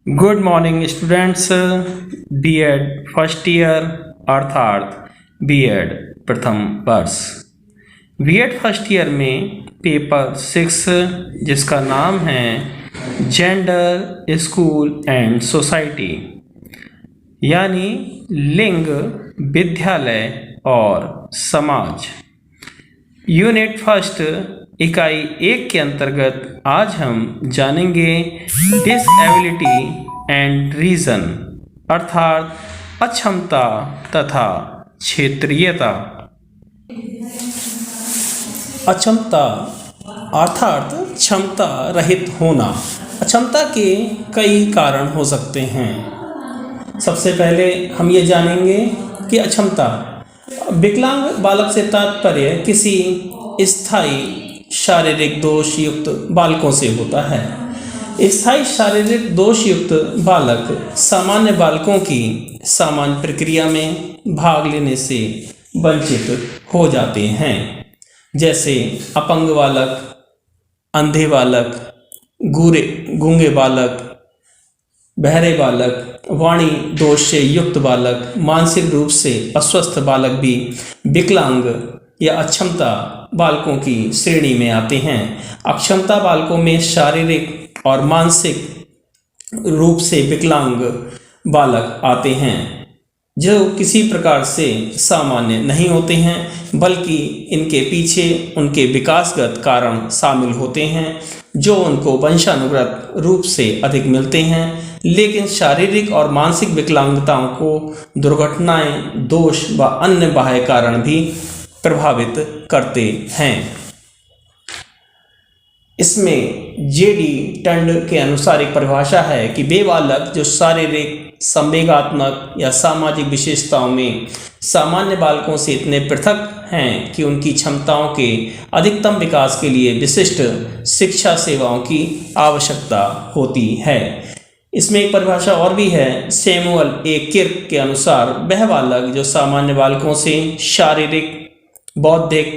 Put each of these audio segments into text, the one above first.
Good morning students. B Ed first year अर्थात B Ed प्रथम वर्ष। बीएड फर्स्ट ईयर में पेपर 6 जिसका नाम है जेंडर, स्कूल एंड सोसाइटी यानी लिंग, विद्यालय और समाज, यूनिट फर्स्ट इकाई 1 के अंतर्गत आज हम जानेंगे डिसएबिलिटी एंड रीजन अर्थात अक्षमता तथा क्षेत्रीयता। अक्षमता अर्थात क्षमता रहित होना। अक्षमता के कई कारण हो सकते हैं। सबसे पहले हम ये जानेंगे कि अक्षमता विकलांग बालक से तात्पर्य किसी स्थायी शारीरिक दोष युक्त बालकों से होता है। स्थायी शारीरिक दोष युक्त बालक सामान्य बालकों की सामान्य प्रक्रिया में भाग लेने से वंचित हो जाते हैं, जैसे अपंग बालक, अंधे बालक, गूंगे बालक, बहरे बालक, वाणी दोष से युक्त बालक, मानसिक रूप से अस्वस्थ बालक भी विकलांग या अक्षमता बालकों की श्रेणी में आते हैं। अक्षमता बालकों में शारीरिक और मानसिक रूप से विकलांग बालक आते हैं जो किसी प्रकार से सामान्य नहीं होते हैं, बल्कि इनके पीछे उनके विकासगत कारण शामिल होते हैं जो उनको वंशानुगत रूप से अधिक मिलते हैं। लेकिन शारीरिक और मानसिक विकलांगताओं को दुर्घटनाएं, दोष व अन्य बाह्य कारण भी प्रभावित करते हैं। इसमें जेडी टंड के अनुसार एक परिभाषा है कि वे बालक जो शारीरिक, संवेगात्मक या सामाजिक विशेषताओं में सामान्य बालकों से इतने पृथक हैं कि उनकी क्षमताओं के अधिकतम विकास के लिए विशिष्ट शिक्षा सेवाओं की आवश्यकता होती है। इसमें एक परिभाषा और भी है। सैमुअल ए किर्क के अनुसार वह बालक जो सामान्य बालकों से शारीरिक, बौद्धिक,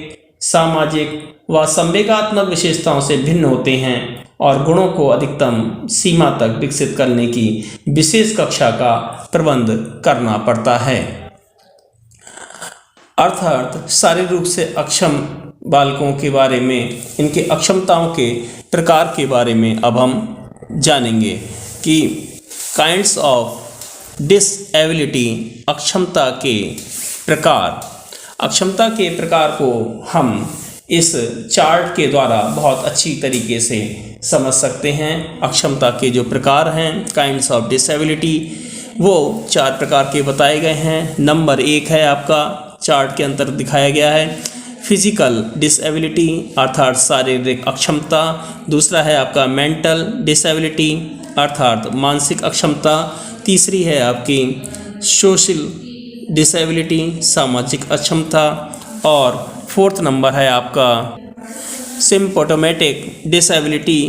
सामाजिक व संवेगात्मक विशेषताओं से भिन्न होते हैं और गुणों को अधिकतम सीमा तक विकसित करने की विशेष कक्षा का प्रबंध करना पड़ता है। अर्थात शारीरिक रूप से अक्षम बालकों के बारे में, इनके अक्षमताओं के प्रकार के बारे में अब हम जानेंगे कि काइंड्स ऑफ डिसएबिलिटी, अक्षमता के प्रकार। अक्षमता के प्रकार को हम इस चार्ट के द्वारा बहुत अच्छी तरीके से समझ सकते हैं। अक्षमता के जो प्रकार हैं, काइंड्स ऑफ डिसएबिलिटी, वो 4 प्रकार के बताए गए हैं। नंबर 1 है आपका चार्ट के अंतर दिखाया गया है फिजिकल डिसएबिलिटी अर्थात शारीरिक अक्षमता। दूसरा है आपका मेंटल डिसएबिलिटी अर्थात मानसिक अक्षमता। तीसरी है आपकी सोशल डिसएबिलिटी, सामाजिक अक्षमता। और 4th नंबर है आपका सिम्प्टोमेटिक डिसएबिलिटी,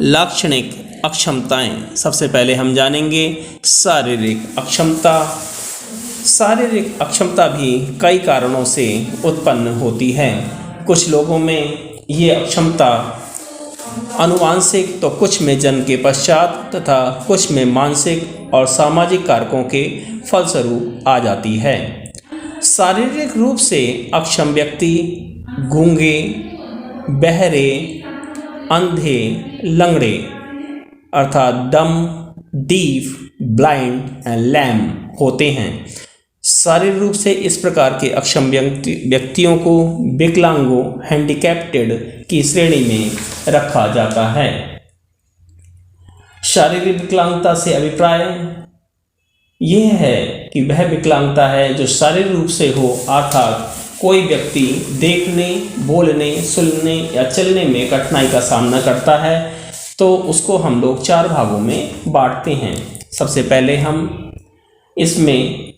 लाक्षणिक अक्षमताएं। सबसे पहले हम जानेंगे शारीरिक अक्षमता। शारीरिक अक्षमता भी कई कारणों से उत्पन्न होती है। कुछ लोगों में ये अक्षमता आनुवांशिक तो कुछ में जन्म के पश्चात तथा कुछ में मानसिक और सामाजिक कारकों के फलस्वरूप आ जाती है। शारीरिक रूप से अक्षम व्यक्ति गूंगे, बहरे, अंधे, लंगड़े अर्थात डम, डीफ, ब्लाइंड एंड लैम होते हैं। शारीरिक रूप से इस प्रकार के अक्षम व्यक्तियों को विकलांगों, हैंडीकैप्टेड की श्रेणी में रखा जाता है। शारीरिक विकलांगता से अभिप्राय यह है कि वह विकलांगता है जो शारीरिक रूप से हो, अर्थात कोई व्यक्ति देखने, बोलने, सुनने या चलने में कठिनाई का सामना करता है तो उसको हम लोग 4 भागों में बांटते हैं। सबसे पहले हम इसमें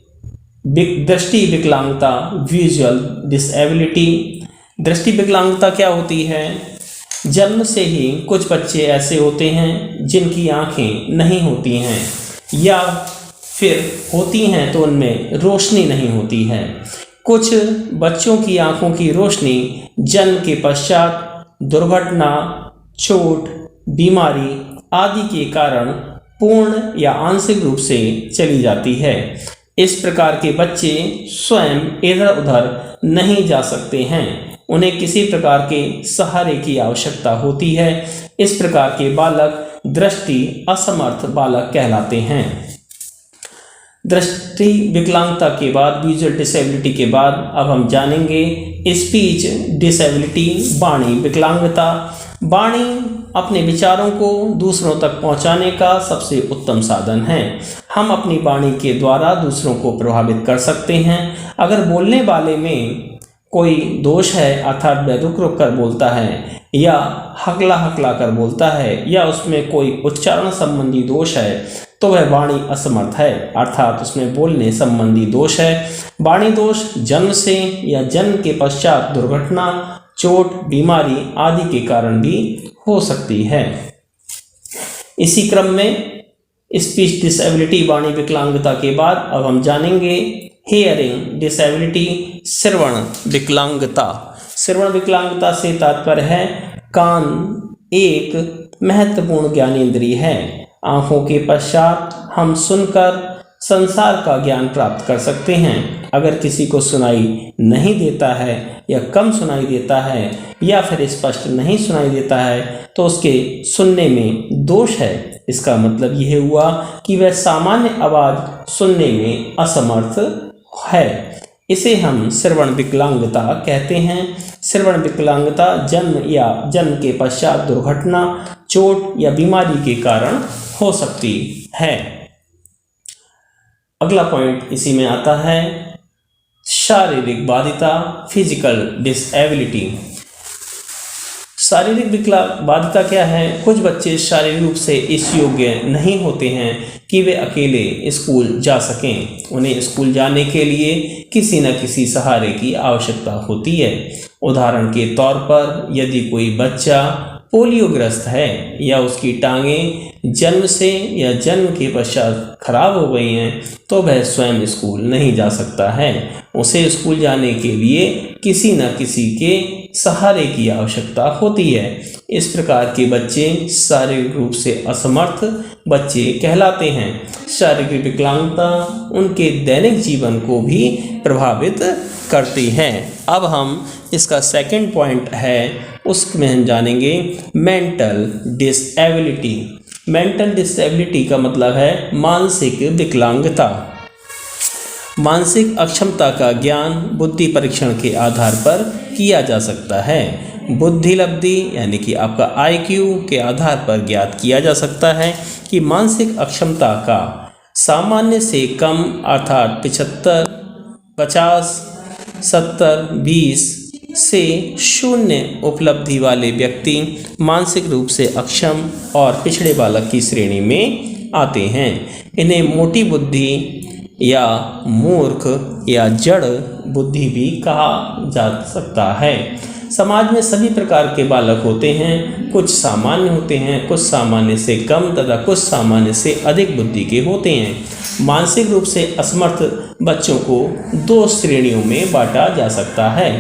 दृष्टि विकलांगता, विजुअल डिसएबिलिटी। दृष्टि विकलांगता क्या होती है? जन्म से ही कुछ बच्चे ऐसे होते हैं जिनकी आंखें नहीं होती हैं या फिर होती हैं तो उनमें रोशनी नहीं होती है। कुछ बच्चों की आंखों की रोशनी जन्म के पश्चात दुर्घटना, चोट, बीमारी आदि के कारण पूर्ण या आंशिक रूप से चली जाती है। इस प्रकार के बच्चे स्वयं इधर उधर नहीं जा सकते हैं, उन्हें किसी प्रकार के सहारे की आवश्यकता होती है। इस प्रकार के बालक दृष्टि असमर्थ बालक कहलाते हैं। दृष्टि विकलांगता के बाद, विजुअल डिसेबिलिटी के बाद, अब हम जानेंगे स्पीच डिसेबिलिटी, वाणी विकलांगता। वाणी अपने विचारों को दूसरों तक पहुंचाने का सबसे उत्तम साधन है। हम अपनी वाणी के द्वारा दूसरों को प्रभावित कर सकते हैं। अगर बोलने वाले में कोई दोष है, अर्थात वह रुक रुक कर बोलता है या हकला हकला कर बोलता है, या उसमें कोई उच्चारण संबंधी दोष है, तो वह वाणी असमर्थ है, अर्थात उसमें बोलने संबंधी दोष है। वाणी दोष जन्म से या जन्म के पश्चात दुर्घटना, चोट, बीमारी आदि के कारण भी हो सकती है। इसी क्रम में स्पीच डिसेबिलिटी, वाणी विकलांगता के बाद अब हम जानेंगे हियरिंग डिसेबिलिटी, श्रवण विकलांगता। श्रवण विकलांगता से तात्पर्य है कान एक महत्वपूर्ण ज्ञानेंद्रिय है। आँखों के पश्चात हम सुनकर संसार का ज्ञान प्राप्त कर सकते हैं। अगर किसी को सुनाई नहीं देता है या कम सुनाई देता है या फिर स्पष्ट नहीं सुनाई देता है, तो उसके सुनने में दोष है। इसका मतलब यह हुआ कि वह सामान्य आवाज़ सुनने में असमर्थ है। इसे हम श्रवण विकलांगता कहते हैं। श्रवण विकलांगता जन्म या जन्म के पश्चात दुर्घटना, चोट या बीमारी के कारण हो सकती है। अगला पॉइंट इसी में आता है शारीरिक बाधिता, फिजिकल डिसेबिलिटी। शारीरिक बाधिता क्या है? कुछ बच्चे शारीरिक रूप से इस योग्य नहीं होते हैं कि वे अकेले स्कूल जा सकें। उन्हें स्कूल जाने के लिए किसी न किसी सहारे की आवश्यकता होती है। उदाहरण के तौर पर यदि कोई बच्चा पोलियोग्रस्त है या उसकी टांगें जन्म से या जन्म के पश्चात खराब हो गई हैं, तो वह स्वयं स्कूल नहीं जा सकता है। उसे स्कूल जाने के लिए किसी न किसी के सहारे की आवश्यकता होती है। इस प्रकार के बच्चे शारीरिक रूप से असमर्थ बच्चे कहलाते हैं। शारीरिक विकलांगता उनके दैनिक जीवन को भी प्रभावित करती है। अब हम इसका सेकंड पॉइंट है, उसमें हम जानेंगे मेंटल डिसेबिलिटी। मेंटल डिसेबिलिटी का मतलब है मानसिक विकलांगता। मानसिक अक्षमता का ज्ञान बुद्धि परीक्षण के आधार पर किया जा सकता है। बुद्धि लब्धि यानी कि आपका IQ के आधार पर ज्ञात किया जा सकता है कि मानसिक अक्षमता का सामान्य से कम अर्थात 75, 50, 70, 20 से 0 उपलब्धि वाले व्यक्ति मानसिक रूप से अक्षम और पिछड़े बालक की श्रेणी में आते हैं। इन्हें मोटी बुद्धि या मूर्ख या जड़ बुद्धि भी कहा जा सकता है। समाज में सभी प्रकार के बालक होते हैं। कुछ सामान्य होते हैं, कुछ सामान्य से कम तथा कुछ सामान्य से अधिक बुद्धि के होते हैं। मानसिक रूप से असमर्थ बच्चों को 2 श्रेणियों में बांटा जा सकता है।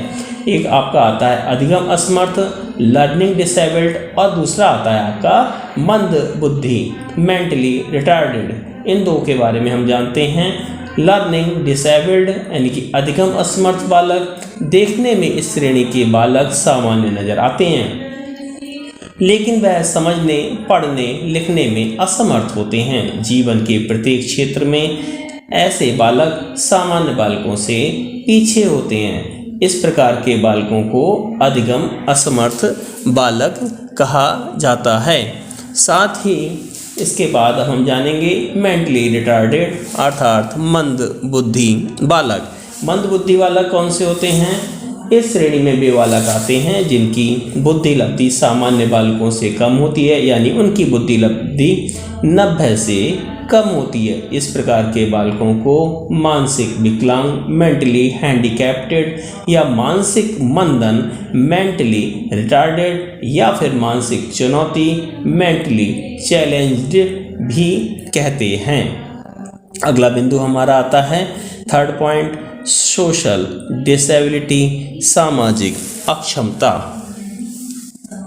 एक आपका आता है अधिगम असमर्थ, लर्निंग डिसेबल्ड, और दूसरा आता है आपका मंद बुद्धि, मेंटली रिटार्डेड। इन 2 के बारे में हम जानते हैं। लर्निंग डिसेबल्ड यानी कि अधिगम असमर्थ बालक, देखने में इस श्रेणी के बालक सामान्य नजर आते हैं, लेकिन वह समझने, पढ़ने, लिखने में असमर्थ होते हैं। जीवन के प्रत्येक क्षेत्र में ऐसे बालक सामान्य बालकों से पीछे होते हैं। इस प्रकार के बालकों को अधिगम असमर्थ बालक कहा जाता है। साथ ही इसके बाद हम जानेंगे मेंटली रिटार्डेड अर्थात मंद बुद्धि बालक। मंद बुद्धि बालक कौन से होते हैं? इस श्रेणी में वे बालक आते हैं जिनकी बुद्धि लब्धि सामान्य बालकों से कम होती है, यानी उनकी बुद्धि लब्धि 90 से कम होती है। इस प्रकार के बालकों को मानसिक विकलांग, मेंटली हैंडीकैप्टेड, या मानसिक मंदन, मेंटली रिटार्डेड, या फिर मानसिक चुनौती, मेंटली चैलेंज्ड भी कहते हैं। अगला बिंदु हमारा आता है थर्ड पॉइंट, सोशल डिसेबिलिटी, सामाजिक अक्षमता।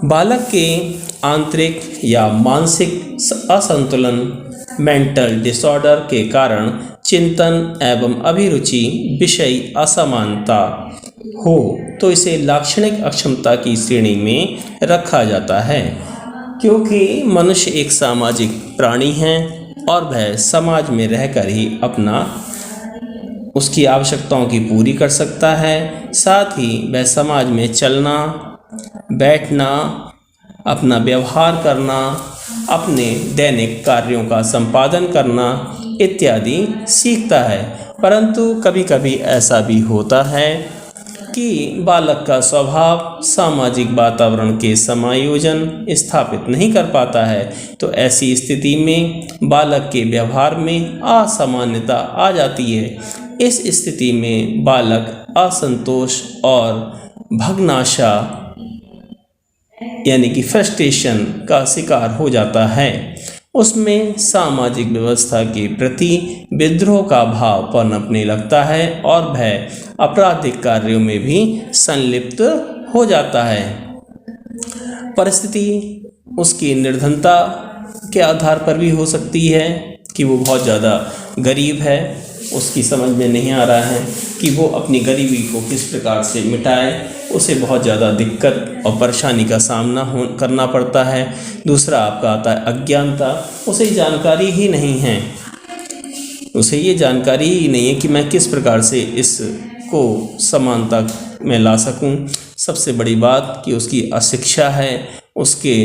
बालक के आंतरिक या मानसिक असंतुलन मेंटल डिसऑर्डर के कारण चिंतन एवं अभिरुचि विषय असमानता हो तो इसे लाक्षणिक अक्षमता की श्रेणी में रखा जाता है। क्योंकि मनुष्य एक सामाजिक प्राणी है और वह समाज में रहकर ही उसकी आवश्यकताओं की पूरी कर सकता है, साथ ही वह समाज में चलना, बैठना, अपना व्यवहार करना, अपने दैनिक कार्यों का संपादन करना इत्यादि सीखता है। परंतु कभी कभी ऐसा भी होता है कि बालक का स्वभाव सामाजिक वातावरण के समायोजन स्थापित नहीं कर पाता है, तो ऐसी स्थिति में बालक के व्यवहार में असामान्यता आ जाती है। इस स्थिति में बालक असंतोष और भग्नाशा यानी कि फ्रस्ट्रेशन का शिकार हो जाता है। उसमें सामाजिक व्यवस्था के प्रति विद्रोह का भाव पनपने लगता है और वह आपराधिक कार्यों में भी संलिप्त हो जाता है। परिस्थिति उसकी निर्धनता के आधार पर भी हो सकती है कि वो बहुत ज़्यादा गरीब है, उसकी समझ में नहीं आ रहा है कि वो अपनी गरीबी को किस प्रकार से मिटाए, उसे बहुत ज़्यादा दिक्कत और परेशानी का सामना करना पड़ता है। दूसरा आपका आता है अज्ञानता, उसे जानकारी ही नहीं है, उसे ये जानकारी ही नहीं है कि मैं किस प्रकार से इसको समानता में ला सकूं। सबसे बड़ी बात कि उसकी अशिक्षा है, उसके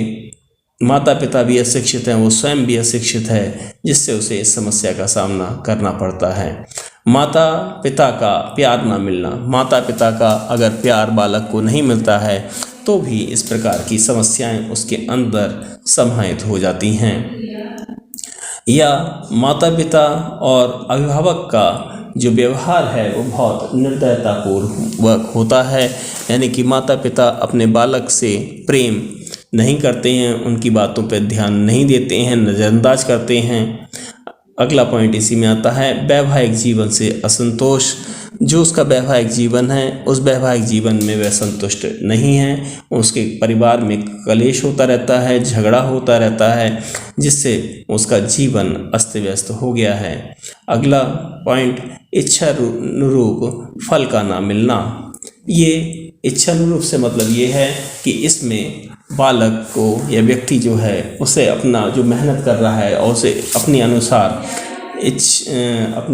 माता पिता भी अशिक्षित हैं, वो स्वयं भी अशिक्षित है, जिससे उसे इस समस्या का सामना करना पड़ता है। माता पिता का प्यार ना मिलना, माता पिता का अगर प्यार बालक को नहीं मिलता है तो भी इस प्रकार की समस्याएं उसके अंदर समाहित हो जाती हैं। या माता पिता और अभिभावक का जो व्यवहार है वो बहुत निर्दयतापूर्वक होता है, यानी कि माता पिता अपने बालक से प्रेम नहीं करते हैं, उनकी बातों पर ध्यान नहीं देते हैं, नज़रअंदाज करते हैं। अगला पॉइंट इसी में आता है वैवाहिक जीवन से असंतोष। जो उसका वैवाहिक जीवन है उस वैवाहिक जीवन में वह संतुष्ट नहीं है, उसके परिवार में कलेश होता रहता है, झगड़ा होता रहता है, जिससे उसका जीवन अस्त व्यस्त हो गया है। अगला पॉइंट इच्छा अनुरूप फल का ना मिलना। ये इच्छा अनुरूप से मतलब ये है कि इसमें बालक को या व्यक्ति जो है उसे अपना जो मेहनत कर रहा है और उसे अपनी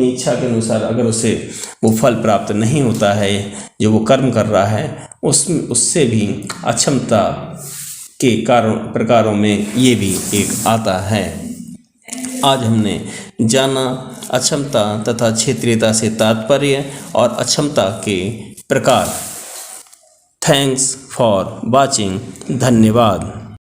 इच्छा के अनुसार अगर उसे वो फल प्राप्त नहीं होता है, जो वो कर्म कर रहा है उससे भी अक्षमता के प्रकारों में ये भी एक आता है। आज हमने जाना अक्षमता तथा क्षेत्रीयता से तात्पर्य और अक्षमता के प्रकार। Thanks for watching. धन्यवाद।